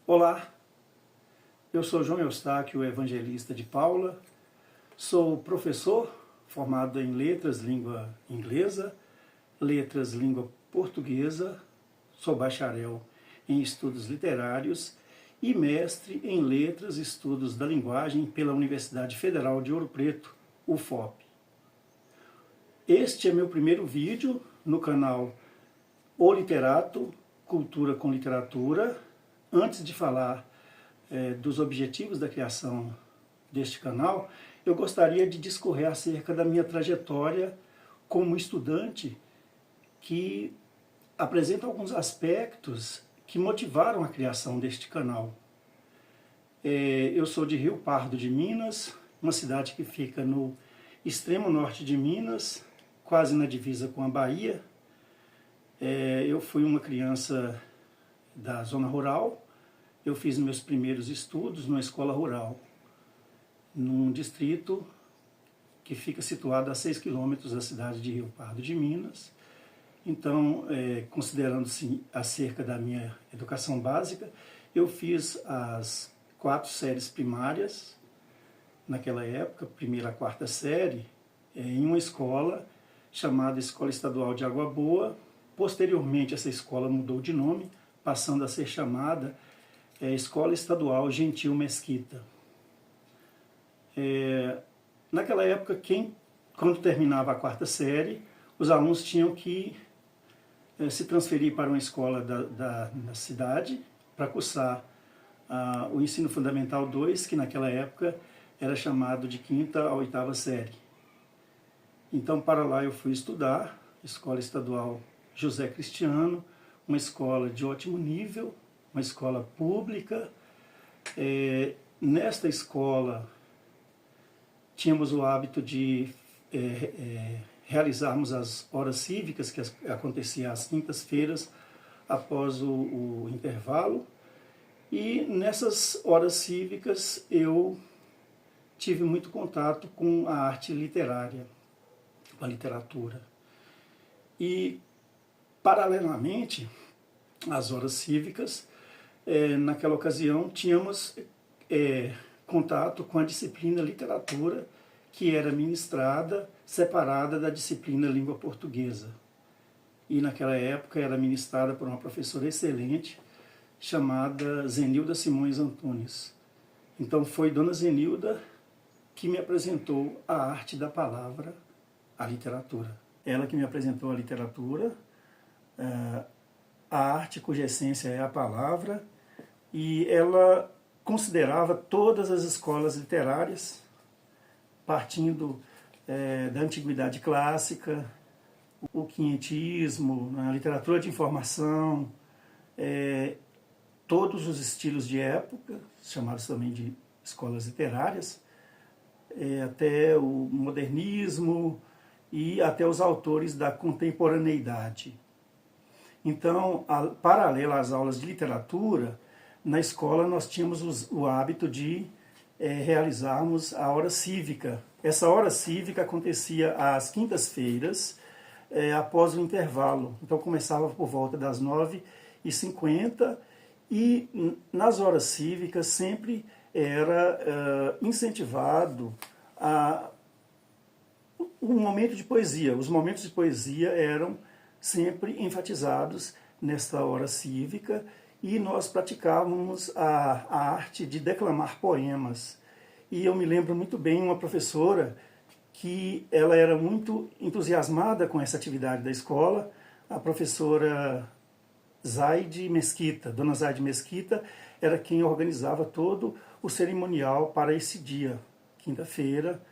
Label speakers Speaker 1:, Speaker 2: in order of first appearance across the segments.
Speaker 1: Olá, eu sou João Eustáquio, evangelista de Paula, sou professor formado em Letras Língua Inglesa, Letras Língua Portuguesa, sou bacharel em Estudos Literários e mestre em Letras e Estudos da Linguagem pela Universidade Federal de Ouro Preto, UFOP. Este é meu primeiro vídeo no canal O Literato, Cultura com Literatura. Antes de falar dos objetivos da criação deste canal, eu gostaria de discorrer acerca da minha trajetória como estudante que apresenta alguns aspectos que motivaram a criação deste canal. Eu sou de Rio Pardo de Minas, uma cidade que fica no extremo norte de Minas, quase na divisa com a Bahia. Eu fui uma criança da zona rural. Eu fiz meus primeiros estudos numa escola rural, num distrito que fica situado a 6 quilômetros da cidade de Rio Pardo de Minas. Então, considerando-se acerca da minha educação básica, eu fiz as 4 séries primárias, naquela época, primeira a quarta série, em uma escola chamada Escola Estadual de Água Boa. Posteriormente, essa escola mudou de nome, passando a ser chamada Escola Estadual Gentil Mesquita. Naquela época, quando terminava a quarta série, os alunos tinham que se transferir para uma escola da cidade para cursar o ensino fundamental 2, que naquela época era chamado de quinta a oitava série. Então, para lá eu fui estudar, Escola Estadual José Cristiano, uma escola de ótimo nível, uma escola pública. Nesta escola, tínhamos o hábito de realizarmos as horas cívicas, que acontecia às quintas-feiras, após o intervalo. E nessas horas cívicas, eu tive muito contato com a arte literária, com a literatura. E, paralelamente às horas cívicas, naquela ocasião, tínhamos contato com a disciplina literatura, que era ministrada, separada da disciplina língua portuguesa. E naquela época era ministrada por uma professora excelente, chamada Zenilda Simões Antunes. Então foi Dona Zenilda que me apresentou a arte da palavra, a literatura. Ela que me apresentou a literatura, a arte cuja essência é a palavra, e ela considerava todas as escolas literárias, partindo da antiguidade clássica, o quinhentismo, a literatura de informação, todos os estilos de época, chamados também de escolas literárias, até o modernismo e até os autores da contemporaneidade. Então, paralelo às aulas de literatura, na escola nós tínhamos o hábito de realizarmos a hora cívica. Essa hora cívica acontecia às quintas-feiras, após o intervalo. Então começava por volta das 9h50 e nas horas cívicas sempre era incentivado um momento de poesia. Os momentos de poesia eram sempre enfatizados nesta hora cívica, e nós praticávamos a arte de declamar poemas. E eu me lembro muito bem uma professora que ela era muito entusiasmada com essa atividade da escola, a professora Zaide Mesquita. Dona Zaide Mesquita era quem organizava todo o cerimonial para esse dia, quinta-feira,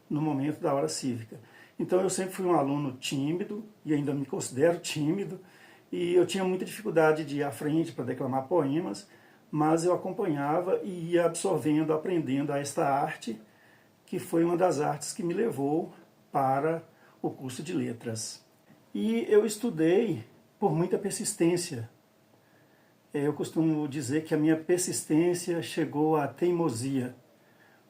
Speaker 1: no momento da hora cívica. Então eu sempre fui um aluno tímido, e ainda me considero tímido, e eu tinha muita dificuldade de ir à frente para declamar poemas, mas eu acompanhava e ia absorvendo, aprendendo a esta arte, que foi uma das artes que me levou para o curso de letras. E eu estudei por muita persistência. Eu costumo dizer que a minha persistência chegou à teimosia,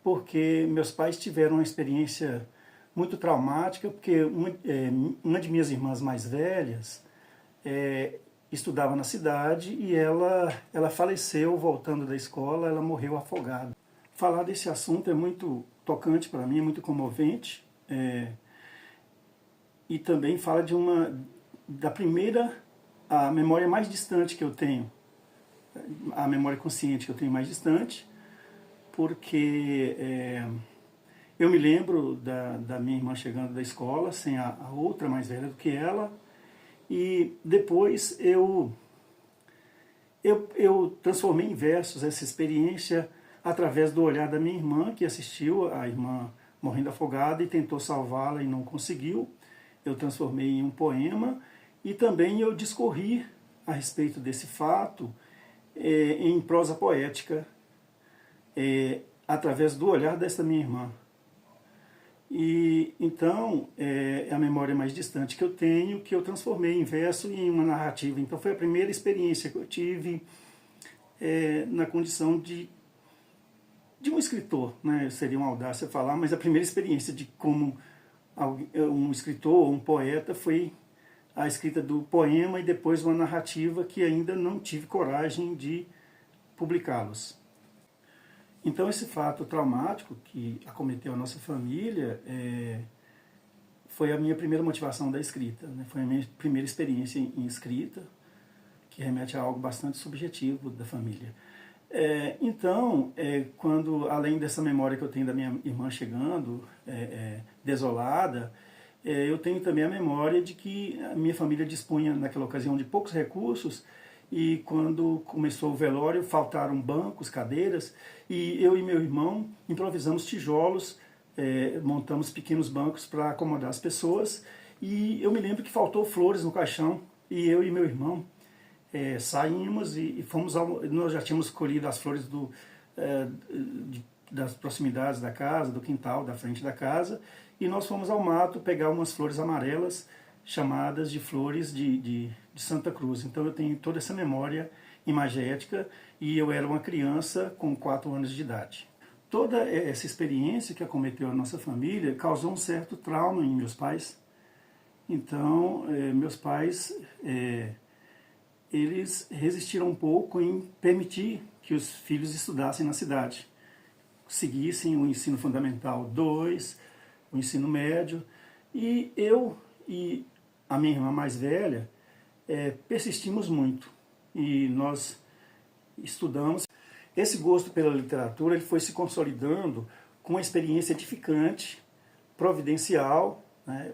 Speaker 1: porque meus pais tiveram uma experiência muito traumática, porque uma de minhas irmãs mais velhas estudava na cidade e ela faleceu voltando da escola, ela morreu afogada. Falar desse assunto é muito tocante para mim, é muito comovente, e também fala da primeira, a memória mais distante que eu tenho, a memória consciente que eu tenho mais distante, porque eu me lembro da minha irmã chegando da escola, sem a outra mais velha do que ela, e depois eu transformei em versos essa experiência através do olhar da minha irmã, que assistiu a irmã morrendo afogada e tentou salvá-la e não conseguiu. Eu transformei em um poema e também eu discorri a respeito desse fato em prosa poética, através do olhar dessa minha irmã. E então é a memória mais distante que eu tenho, que eu transformei em verso e em uma narrativa. Então foi a primeira experiência que eu tive na condição de um escritor, né? Seria uma audácia falar, mas a primeira experiência de como um escritor ou um poeta foi a escrita do poema e depois uma narrativa que ainda não tive coragem de publicá-los. Então esse fato traumático que acometeu a nossa família foi a minha primeira motivação da escrita, né? Foi a minha primeira experiência em escrita, que remete a algo bastante subjetivo da família. Então, quando, além dessa memória que eu tenho da minha irmã chegando, desolada, eu tenho também a memória de que a minha família dispunha, naquela ocasião, de poucos recursos, e quando começou o velório, faltaram bancos, cadeiras, e eu e meu irmão improvisamos tijolos, montamos pequenos bancos para acomodar as pessoas, e eu me lembro que faltou flores no caixão, e eu e meu irmão saímos e fomos nós já tínhamos colhido as flores das proximidades da casa, do quintal, da frente da casa, e nós fomos ao mato pegar umas flores amarelas, chamadas de flores de Santa Cruz. Então eu tenho toda essa memória imagética e eu era uma criança com 4 anos de idade. Toda essa experiência que acometeu a nossa família causou um certo trauma em meus pais. Então, meus pais, eles resistiram um pouco em permitir que os filhos estudassem na cidade, seguissem o ensino fundamental 2, o ensino médio, e eu e a minha irmã mais velha persistimos muito, e nós estudamos. Esse gosto pela literatura ele foi se consolidando com uma experiência edificante, providencial, né,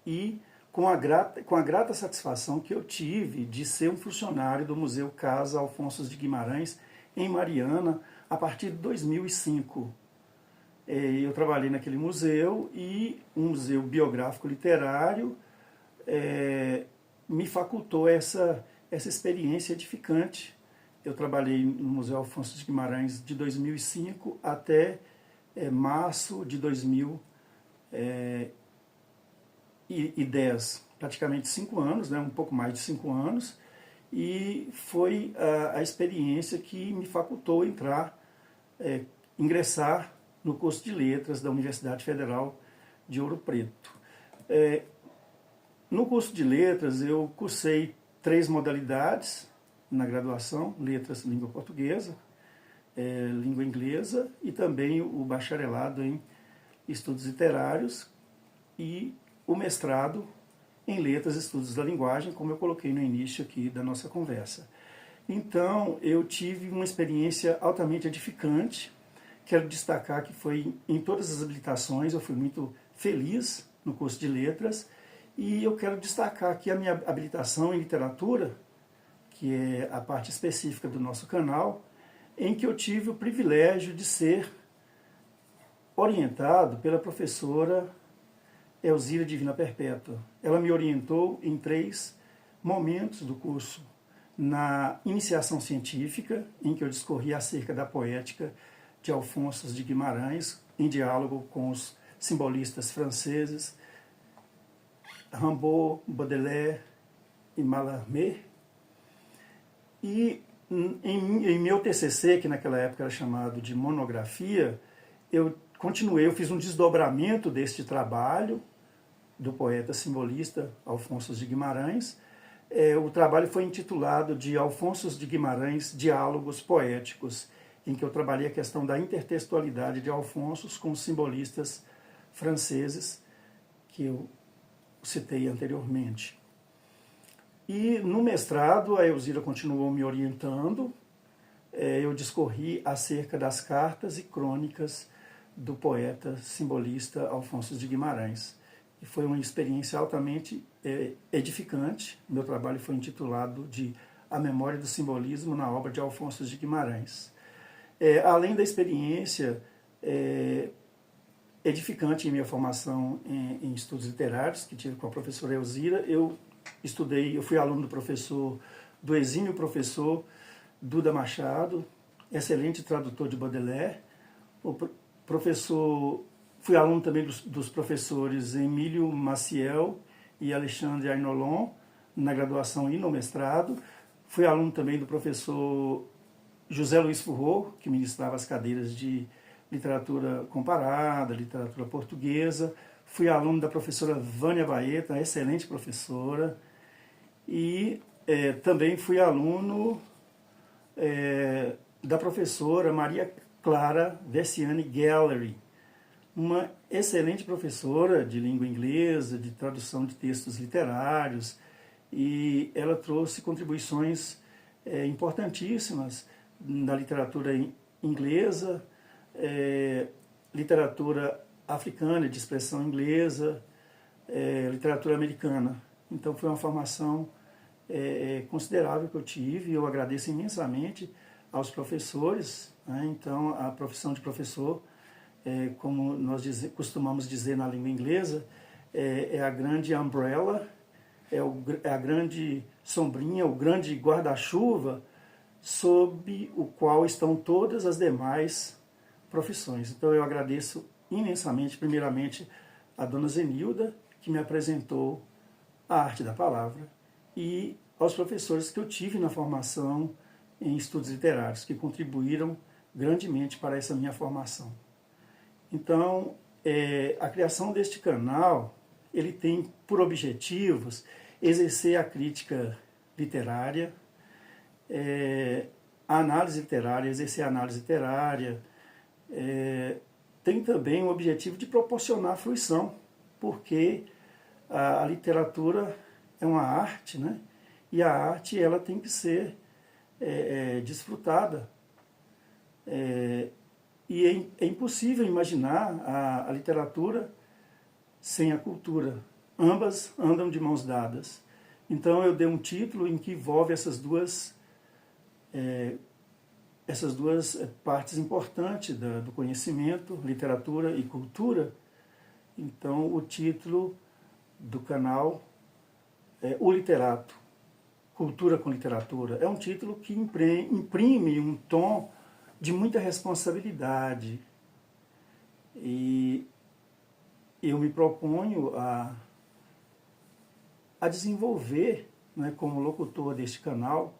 Speaker 1: e com a grata satisfação que eu tive de ser um funcionário do Museu Casa Alfonso de Guimarães, em Mariana, a partir de 2005. Eu trabalhei naquele museu e um museu biográfico literário me facultou essa experiência edificante. Eu trabalhei no Museu Alfonso de Guimarães de 2005 até março de 2010, praticamente 5 anos, né, um pouco mais de 5 anos, e foi a experiência que me facultou ingressar no curso de Letras da Universidade Federal de Ouro Preto. No curso de Letras eu cursei 3 modalidades na graduação: Letras, Língua Portuguesa, Língua Inglesa e também o bacharelado em Estudos Literários e o mestrado em Letras e Estudos da Linguagem, como eu coloquei no início aqui da nossa conversa. Então, eu tive uma experiência altamente edificante. Quero destacar que foi em todas as habilitações, eu fui muito feliz no curso de Letras, e eu quero destacar aqui a minha habilitação em Literatura, que é a parte específica do nosso canal, em que eu tive o privilégio de ser orientado pela professora Elzira Divina Perpétua. Ela me orientou em 3 momentos do curso: na iniciação científica, em que eu discorri acerca da poética de Alfonso de Guimarães, em diálogo com os simbolistas franceses Rimbaud, Baudelaire e Mallarmé. E em meu TCC, que naquela época era chamado de monografia, eu fiz um desdobramento deste trabalho do poeta simbolista Alfonso de Guimarães, O trabalho foi intitulado de Alfonso de Guimarães, Diálogos Poéticos, em que eu trabalhei a questão da intertextualidade de Alfonso com os simbolistas franceses, que eu citei anteriormente. E no mestrado, a Elzira continuou me orientando, eu discorri acerca das cartas e crônicas do poeta simbolista Alfonso de Guimarães. E foi uma experiência altamente edificante. Meu trabalho foi intitulado de A Memória do Simbolismo na obra de Alfonso de Guimarães. Além da experiência edificante em minha formação em estudos literários, que tive com a professora Elzira, eu fui aluno do exímio professor Duda Machado, excelente tradutor de Baudelaire. Fui aluno também dos professores Emílio Maciel e Alexandre Arnolon, na graduação e no mestrado. Fui aluno também do professor José Luiz Furro, que ministrava as cadeiras de literatura comparada, literatura portuguesa. Fui aluno da professora Vânia Baeta, excelente professora. E também fui aluno da professora Maria Clara Versiani Gallery, uma excelente professora de língua inglesa, de tradução de textos literários, e ela trouxe contribuições importantíssimas na literatura inglesa, literatura africana de expressão inglesa, literatura americana. Então foi uma formação considerável que eu tive, e eu agradeço imensamente aos professores, né? Então a profissão de professor, como nós costumamos dizer na língua inglesa, é a grande umbrella, é a grande sombrinha, o grande guarda-chuva sob o qual estão todas as demais profissões. Então eu agradeço imensamente, primeiramente, a dona Zenilda, que me apresentou a arte da palavra, e aos professores que eu tive na formação em estudos literários, que contribuíram grandemente para essa minha formação. Então, a criação deste canal, ele tem por objetivos exercer a crítica literária, a análise literária, exercer a análise literária, tem também o objetivo de proporcionar fruição, porque a literatura é uma arte, né? E a arte ela tem que ser desfrutada. E é impossível imaginar a literatura sem a cultura. Ambas andam de mãos dadas. Então eu dei um título em que envolve essas duas partes importantes do conhecimento, literatura e cultura. Então o título do canal é O Literato, Cultura com Literatura. É um título que imprime um tom de muita responsabilidade. E eu me proponho a desenvolver, né, como locutor deste canal,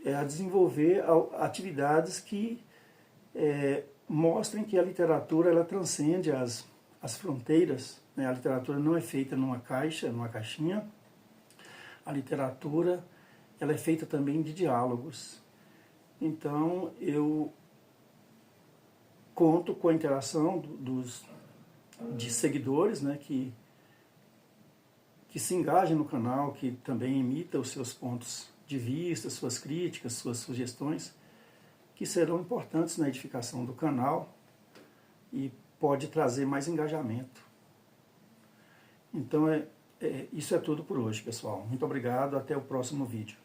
Speaker 1: a desenvolver atividades que mostrem que a literatura ela transcende as fronteiras, né? A literatura não é feita numa caixa, numa caixinha. A literatura ela é feita também de diálogos. Então, eu conto com a interação de seguidores, né, que se engajem no canal, que também emitam os seus pontos de vista, suas críticas, suas sugestões, que serão importantes na edificação do canal e pode trazer mais engajamento. Então, isso é tudo por hoje, pessoal. Muito obrigado, até o próximo vídeo.